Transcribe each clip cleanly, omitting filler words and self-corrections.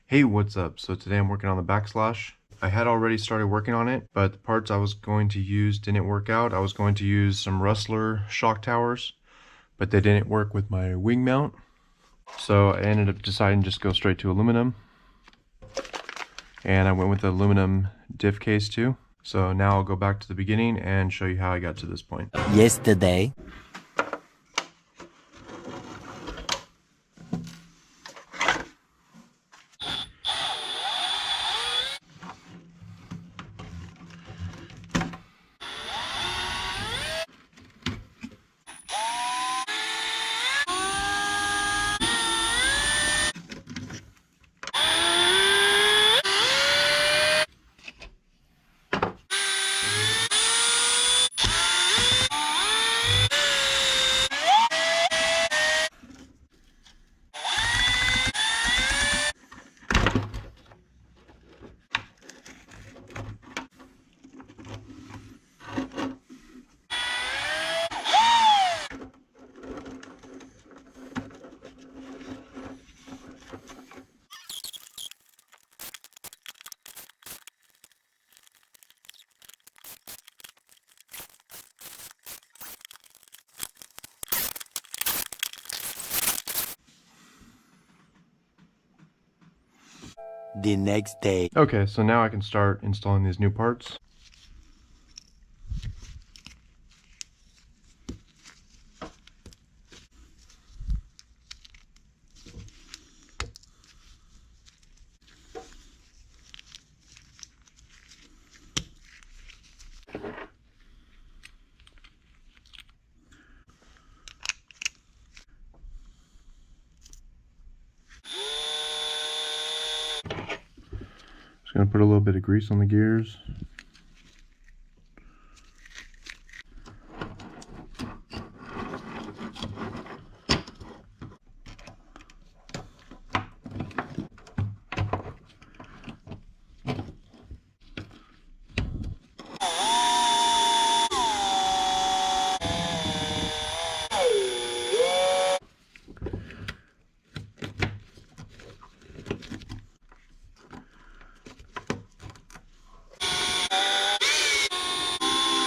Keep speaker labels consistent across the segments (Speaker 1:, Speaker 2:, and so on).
Speaker 1: Hey, what's up? So today I'm working on the Backslash. I had already started working on it, but the parts I was going to use didn't work out. I was going to use some Rustler shock towers, but they didn't work with my wing mount. So I ended up deciding to just go straight to aluminum. And I went with the aluminum diff case too. So now I'll go back to the beginning and show you how I got to this point.
Speaker 2: Yesterday. The next day.
Speaker 1: Okay, so now I can start installing these new parts. Just gonna put a little bit of grease on the gears.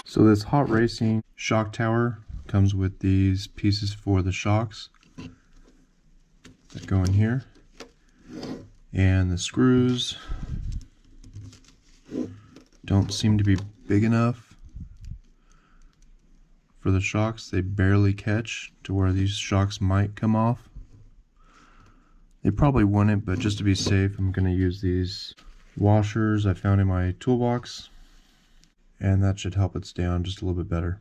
Speaker 1: So this hot racing shock tower comes with these pieces for the shocks that go in here, and the screws don't seem to be big enough for the shocks. They barely catch to where these shocks might come off. They probably wouldn't, but just to be safe, I'm going to use these washers I found in my toolbox, and that should help it stay on just a little bit better.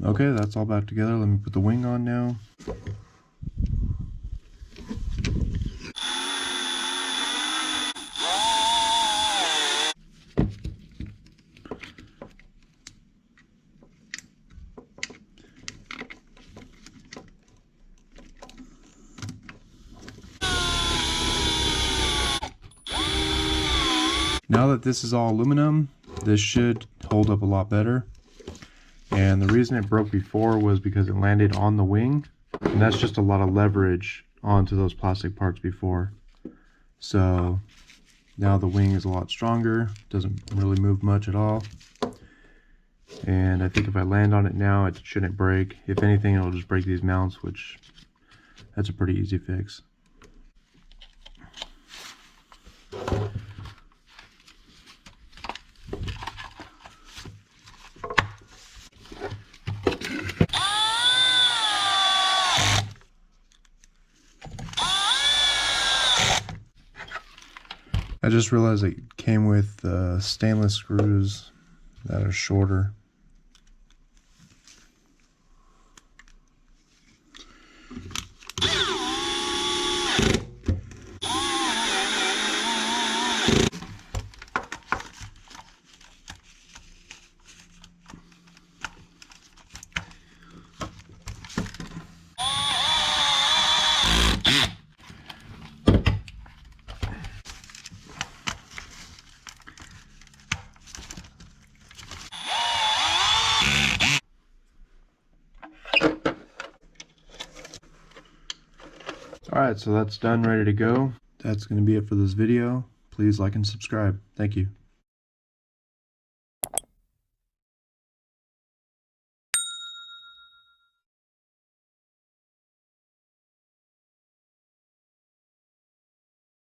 Speaker 1: Okay, that's all back together. Let me put the wing on now. Now that this is all aluminum, this should hold up a lot better. And the reason it broke before was because it landed on the wing, and that's just a lot of leverage onto those plastic parts before. So now the wing is a lot stronger, doesn't really move much at all. And I think if I land on it now, it shouldn't break. If anything, it'll just break these mounts, which that's a pretty easy fix. I just realized it came with stainless screws that are shorter. Alright, so that's done, ready to go. That's going to be it for this video. Please like and subscribe. Thank you.